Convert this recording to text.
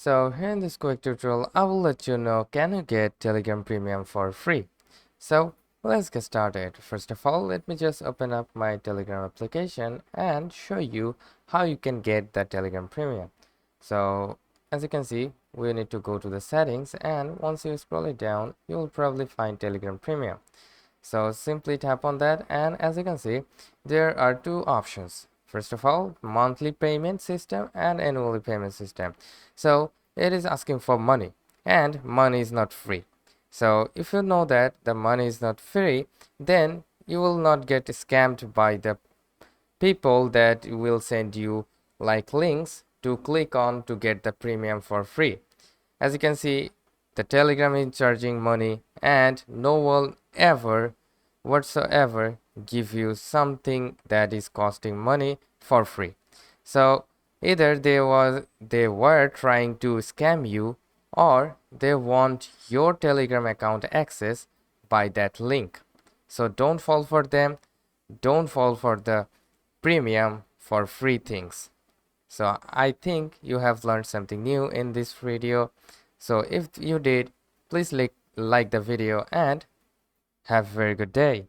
So here in this quick tutorial, I will let you know can you get Telegram Premium for free. So let's get started. First of all, let me just open up my Telegram application and show you how you can get the Telegram Premium. So as you can see, we need to go to the settings, and once you scroll it down, you will probably find Telegram Premium. So simply tap on that, and as you can see, there are two options. First of all, monthly payment system and annually payment system. So it is asking for money, and money is not free. So if you know that the money is not free, then you will not get scammed by the people that will send you like links to click on to get the premium for free. As you can see, the Telegram is charging money, and no one ever whatsoever give you something that is costing money for free. So either they were trying to scam you, or they want your Telegram account access by that link. So don't fall for them. Don't fall for the premium for free things. So I think you have learned something new in this video. So if you did, please like the video and have a very good day.